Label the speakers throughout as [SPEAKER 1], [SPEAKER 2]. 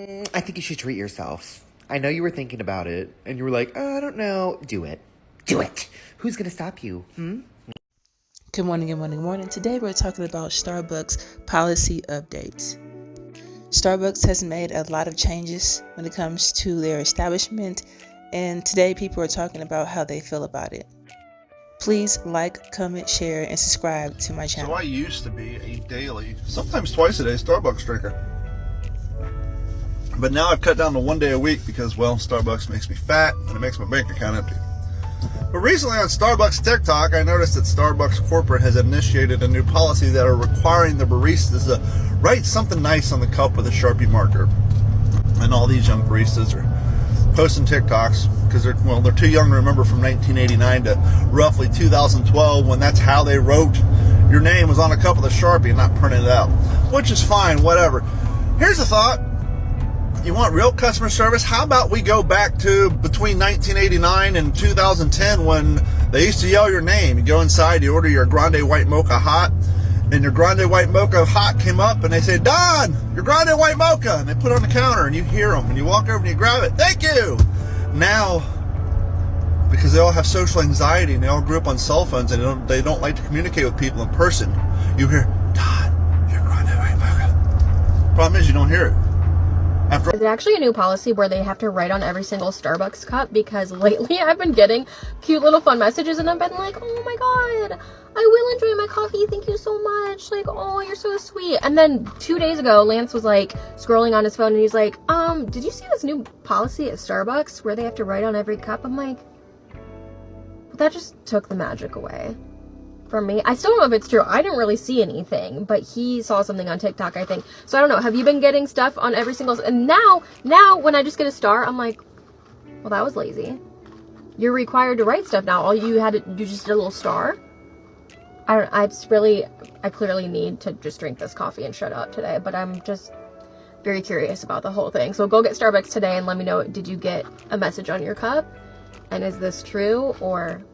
[SPEAKER 1] I think you should treat yourself. I know you were thinking about it, and you were like, oh, I don't know. Do it. Do it. Who's going to stop you?
[SPEAKER 2] Good morning, good morning, good morning. Today we're talking about Starbucks policy updates. Starbucks has made a lot of changes when it comes to their establishment, and today people are talking about how they feel about it. Please like, comment, share, and subscribe to my channel.
[SPEAKER 3] So I used to be a daily, sometimes twice a day, Starbucks drinker. But now I've cut down to 1 day a week because, well, Starbucks makes me fat and it makes my bank account empty. But recently on Starbucks TikTok, I noticed that Starbucks corporate has initiated a new policy that are requiring the baristas to write something nice on the cup with a Sharpie marker. And all these young baristas are posting TikToks because they're too young to remember from 1989 to roughly 2012 when that's how they wrote your name was on a cup with a Sharpie and not printed it out, which is fine, whatever. Here's a thought. You want real customer service? How about we go back to between 1989 and 2010 when they used to yell your name. You go inside, you order your grande white mocha hot, and your grande white mocha hot came up and they say, Don, your grande white mocha, and they put it on the counter and you hear them and you walk over and you grab it. Thank you. Now, because they all have social anxiety and they all grew up on cell phones and they don't like to communicate with people in person, you hear, Don, your grande white mocha. Problem is you don't hear it.
[SPEAKER 4] Is it actually a new policy where they have to write on every single Starbucks cup? Because lately I've been getting cute little fun messages and I've been like, oh my god, I will enjoy my coffee, thank you so much, like, oh, you're so sweet. And then 2 days ago Lance was like scrolling on his phone and he's like, did you see this new policy at Starbucks where they have to write on every cup? I'm like, that just took the magic away from me. I still don't know if it's true. I didn't really see anything, but he saw something on TikTok, I think. So I don't know. Have you been getting stuff on every single... And now when I just get a star, I'm like, well, that was lazy. You're required to write stuff now. All you just did a little star. I clearly need to just drink this coffee and shut up today, but I'm just very curious about the whole thing. So go get Starbucks today and let me know, did you get a message on your cup? And is this true or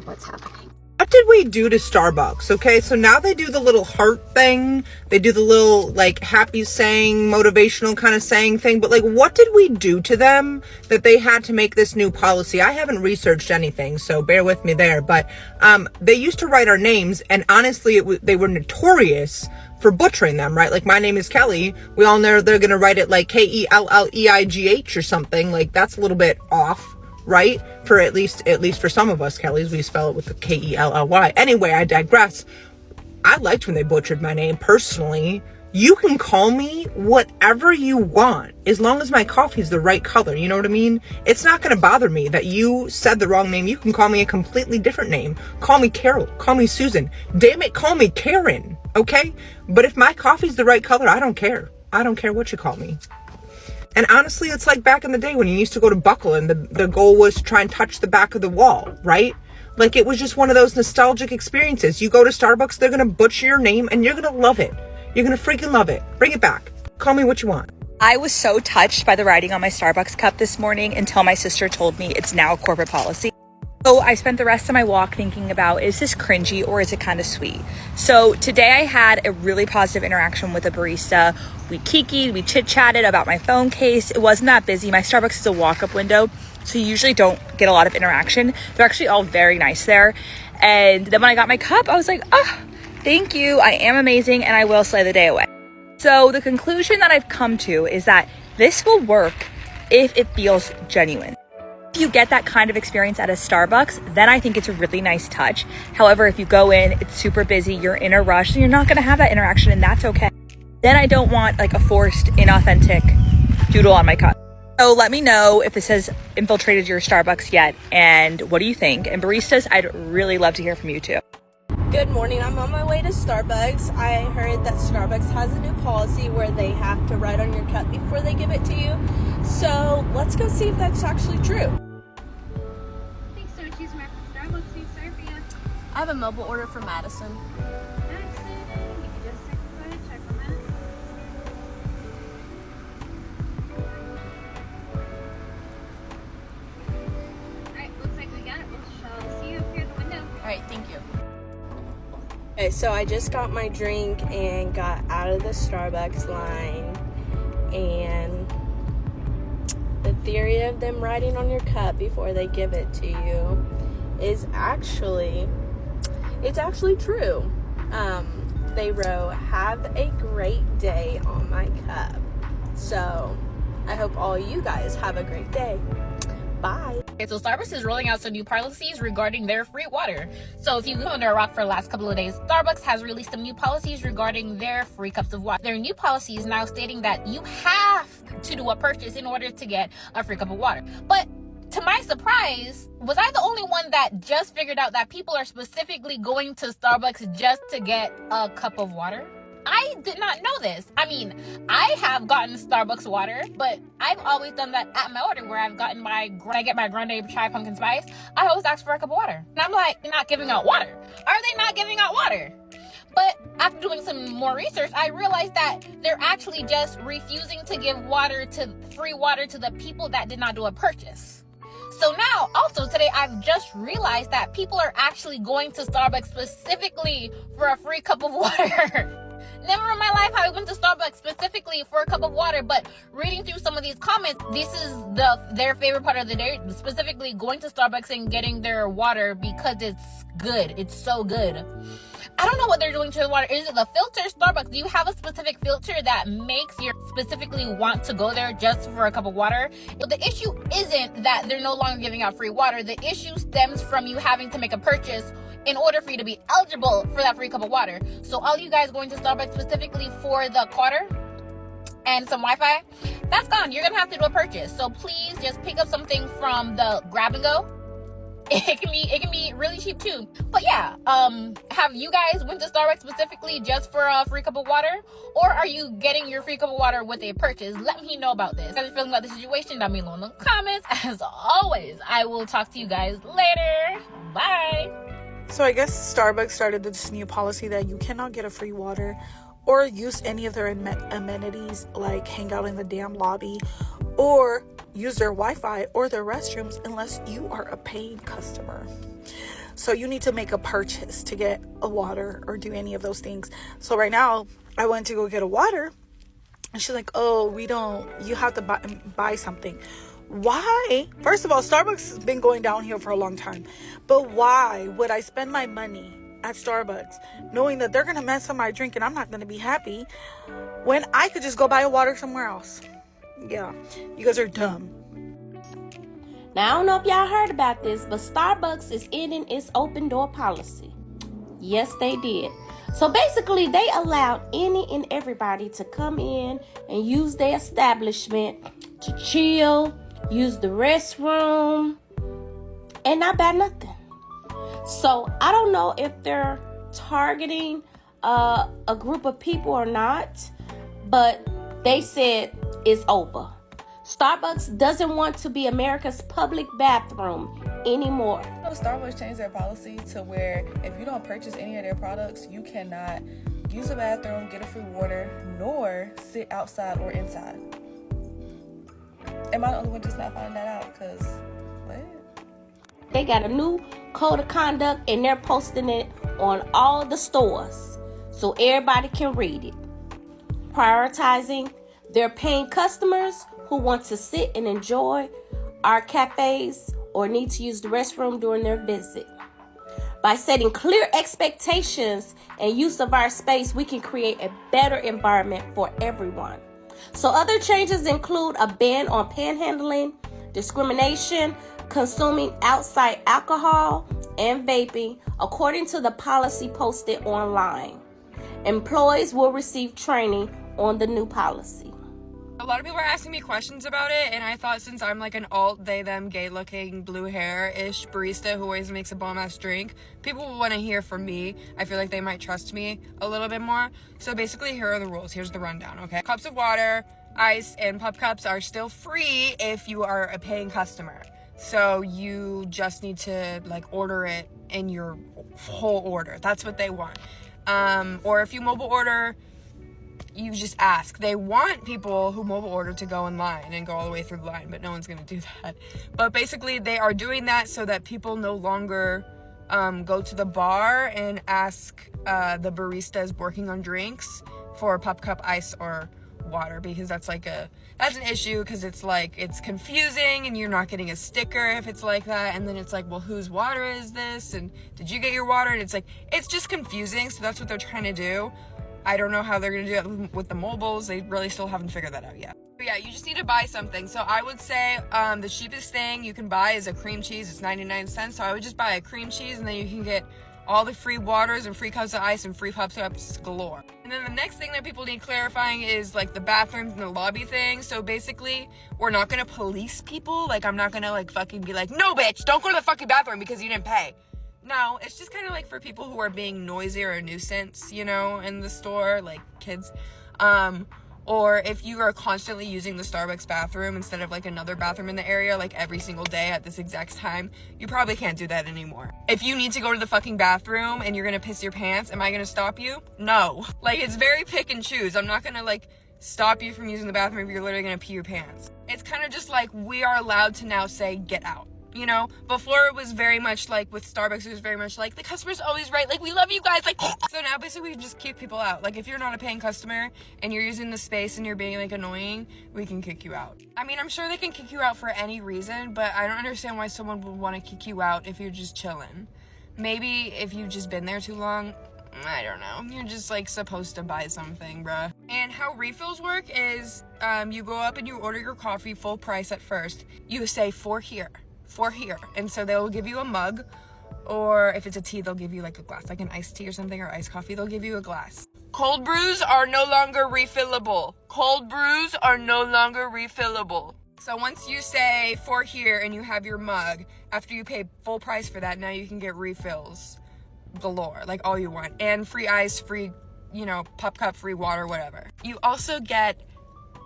[SPEAKER 4] what's happening?
[SPEAKER 5] What did we do to Starbucks? Okay, so now they do the little heart thing. They do the little, like, happy saying, motivational kind of saying thing. But, like, what did we do to them that they had to make this new policy? I haven't researched anything, so bear with me there. But they used to write our names, and honestly, they were notorious for butchering them, right? Like, my name is Kelly. We all know they're going to write it like Kelleigh or something. Like, that's a little bit off. Right? For at least for some of us Kellys, we spell it with the Kelly. Anyway, I digress. I liked when they butchered my name personally. You can call me whatever you want as long as my coffee's the right color. You know what I mean? It's not going to bother me that you said the wrong name. You can call me a completely different name. Call me Carol. Call me Susan. Damn it, call me Karen. Okay? But if my coffee's the right color, I don't care. I don't care what you call me. And honestly, it's like back in the day when you used to go to Buckle and the goal was to try and touch the back of the wall, right? Like, it was just one of those nostalgic experiences. You go to Starbucks, they're going to butcher your name and you're going to love it. You're going to freaking love it. Bring it back. Call me what you want.
[SPEAKER 6] I was so touched by the writing on my Starbucks cup this morning until my sister told me it's now a corporate policy. So I spent the rest of my walk thinking about, is this cringy or is it kind of sweet? So today I had a really positive interaction with a barista. We kikied, we chit-chatted about my phone case. It wasn't that busy. My Starbucks is a walk-up window, so you usually don't get a lot of interaction. They're actually all very nice there. And then when I got my cup, I was like, oh, thank you. I am amazing and I will slay the day away. So the conclusion that I've come to is that this will work if it feels genuine. If you get that kind of experience at a Starbucks, then I think it's a really nice touch. However, if you go in, it's super busy, you're in a rush, and you're not going to have that interaction, and that's okay. Then I don't want like a forced, inauthentic doodle on my cup. So let me know if this has infiltrated your Starbucks yet, and what do you think? And baristas, I'd really love to hear from you too.
[SPEAKER 7] Good morning. I'm on my way to Starbucks. I heard that Starbucks has a new policy where they have to write on your cup before they give it to you. So let's go see if that's actually true.
[SPEAKER 8] Thanks, so cheese from Starbucks. Please serve for you.
[SPEAKER 7] I have a mobile order for Madison.
[SPEAKER 8] Madison, give me just a second. Go ahead, check on that. Alright, looks like we got it. We shall see you up here at the window.
[SPEAKER 7] Alright, thank you. Okay, so I just got my drink and got out of the Starbucks line. And the theory of them writing on your cup before they give it to you is actually true. They wrote, "Have a great day" on my cup. So I hope all you guys have a great day. Bye.
[SPEAKER 9] Okay, so Starbucks is rolling out some new policies regarding their free water. So if you've been under a rock for the last couple of days, Starbucks has released some new policies regarding their free cups of water. Their new policy is now stating that you have to do a purchase in order to get a free cup of water. But to my surprise, was I the only one that just figured out that people are specifically going to Starbucks just to get a cup of water? I did not know this. I mean, I have gotten Starbucks water, but I've always done that at my order where when I get my grande chai pumpkin spice, I always ask for a cup of water. And I'm like, they're not giving out water. Are they not giving out water? But after doing some more research, I realized that they're actually just refusing to give free water to the people that did not do a purchase. So now, also today, I've just realized that people are actually going to Starbucks specifically for a free cup of water. Never in my life have I went to Starbucks specifically for a cup of water, but reading through some of these comments, this is their favorite part of the day, specifically going to Starbucks and getting their water because it's good. It's so good. I don't know what they're doing to the water. Is it the filter? Starbucks, do you have a specific filter that makes you specifically want to go there just for a cup of water? But the issue isn't that they're no longer giving out free water. The issue stems from you having to make a purchase in order for you to be eligible for that free cup of water. So all you guys going to Starbucks specifically for the water and some Wi-Fi, that's gone. You're gonna have to do a purchase. So please just pick up something from the grab and go. It can be really cheap too. But yeah, have you guys went to Starbucks specifically just for a free cup of water? Or are you getting your free cup of water with a purchase? Let me know about this. How are you feeling about the situation? Down below in the comments. As always, I will talk to you guys later. Bye.
[SPEAKER 10] So I guess Starbucks started this new policy that you cannot get a free water or use any of their amenities like hang out in the damn lobby or use their Wi-Fi or their restrooms unless you are a paying customer. So you need to make a purchase to get a water or do any of those things. So right now I went to go get a water and she's like, "Oh, you have to buy something." Why? First of all, Starbucks has been going downhill for a long time. But why would I spend my money at Starbucks knowing that they're going to mess up my drink and I'm not going to be happy when I could just go buy a water somewhere else? Yeah, you guys are dumb.
[SPEAKER 11] Now, I don't know if y'all heard about this, but Starbucks is ending its open door policy. Yes, they did. So basically, they allowed any and everybody to come in and use their establishment to chill, use the restroom, and not buy nothing. So I don't know if they're targeting a group of people or not, but they said it's over. Starbucks doesn't want to be America's public bathroom anymore.
[SPEAKER 12] Starbucks changed their policy to where if you don't purchase any of their products, you cannot use the bathroom, get a free water, nor sit outside or inside. Am I the only one just not finding that out? Because, what?
[SPEAKER 11] They got a new code of conduct and they're posting it on all the stores so everybody can read it. Prioritizing their paying customers who want to sit and enjoy our cafes or need to use the restroom during their visit. By setting clear expectations and use of our space, we can create a better environment for everyone. So other changes include a ban on panhandling, discrimination, consuming outside alcohol, and vaping, according to the policy posted online. Employees will receive training on the new policy.
[SPEAKER 13] A lot of people are asking me questions about it, and I thought since I'm like an alt, they, them, gay-looking, blue hair-ish barista who always makes a bomb-ass drink, people will want to hear from me. I feel like they might trust me a little bit more. So basically, here are the rules. Here's the rundown, okay? Cups of water, ice, and pup cups are still free if you are a paying customer. So you just need to like order it in your whole order. That's what they want. Or if you mobile order, you just ask. They want people who mobile order to go in line and go all the way through the line, but no one's going to do that. But basically, they are doing that so that people no longer go to the bar and ask the baristas working on drinks for pup cup, ice, or water, because that's an issue, because it's like, it's confusing and you're not getting a sticker if it's like that. And then it's like, well, whose water is this? And did you get your water? And it's like, it's just confusing. So that's what they're trying to do. I don't know how they're going to do it with the mobiles. They really still haven't figured that out yet. But yeah, you just need to buy something. So I would say the cheapest thing you can buy is a cream cheese. It's 99 cents. So I would just buy a cream cheese, and then you can get all the free waters and free cups of ice and free pups ups galore. And then the next thing that people need clarifying is like the bathrooms and the lobby thing. So basically, we're not gonna police people. Like, I'm not gonna like fucking be like, no bitch, don't go to the fucking bathroom because you didn't pay. No, it's just kind of like for people who are being noisy or a nuisance, you know, in the store, like kids. Or if you are constantly using the Starbucks bathroom instead of like another bathroom in the area, like every single day at this exact time, you probably can't do that anymore. If you need to go to the fucking bathroom and you're gonna piss your pants, am I gonna stop you? No. Like, it's very pick and choose. I'm not gonna like stop you from using the bathroom if you're literally gonna pee your pants. It's kind of just like, we are allowed to now say, get out. You know, before it was very much like, with Starbucks, it was very much like, the customer's always right, like, we love you guys, like, so now basically we can just kick people out. Like, if you're not a paying customer and you're using the space and you're being like annoying, we can kick you out. I mean, I'm sure they can kick you out for any reason, but I don't understand why someone would want to kick you out if you're just chilling. Maybe if you've just been there too long, I don't know, you're just like supposed to buy something, bruh. And how refills work is, you go up and you order your coffee full price at first. You say for here, and so they'll give you a mug, or if it's a tea, they'll give you like a glass, like an iced tea or something, or iced coffee, they'll give you a glass. Cold brews are no longer refillable. So once you say for here and you have your mug, after you pay full price for that, now you can get refills galore, like all you want, and free ice, free, you know, pup cup, free water, whatever. You also get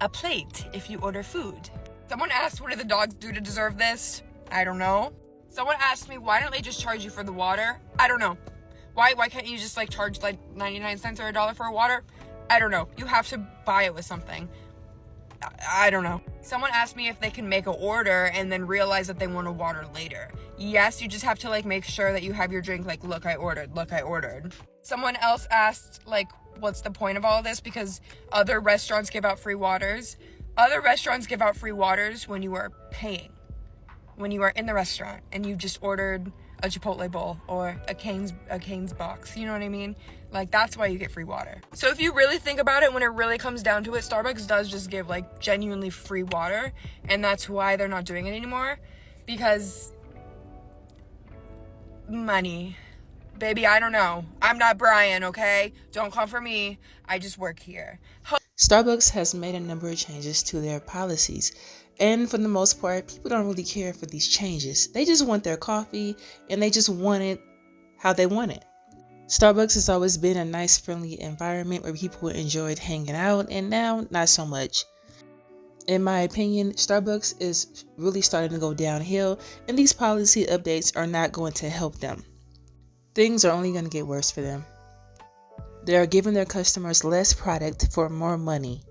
[SPEAKER 13] a plate if you order food. Someone asked, what do the dogs do to deserve this? I don't know. Someone asked me, why don't they just charge you for the water? I don't know. Why can't you just like charge like 99 cents or $1 for water? I don't know. You have to buy it with something. I don't know. Someone asked me if they can make an order and then realize that they want a water later. Yes, you just have to like make sure that you have your drink like, look, I ordered. Someone else asked like, what's the point of all of this? Because other restaurants give out free waters. Other restaurants give out free waters when you are paying. When you are in the restaurant and you've just ordered a Chipotle bowl or a Cane's box, you know what I mean? Like, that's why you get free water. So if you really think about it, when it really comes down to it, Starbucks does just give like genuinely free water, and that's why they're not doing it anymore, because money. Baby, I don't know. I'm not Brian, okay? Don't come for me. I just work here.
[SPEAKER 2] Starbucks has made a number of changes to their policies. And for the most part, people don't really care for these changes. They just want their coffee, and they just want it how they want it. Starbucks has always been a nice, friendly environment where people enjoyed hanging out, and now not so much. In my opinion, Starbucks is really starting to go downhill, and these policy updates are not going to help them. Things are only going to get worse for them. They are giving their customers less product for more money.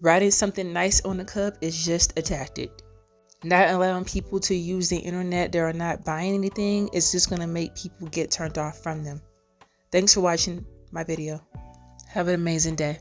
[SPEAKER 2] Writing something nice on the cup is just a tactic. Not allowing people to use the internet that are not buying anything is just going to make people get turned off from them. Thanks for watching my video. Have an amazing day.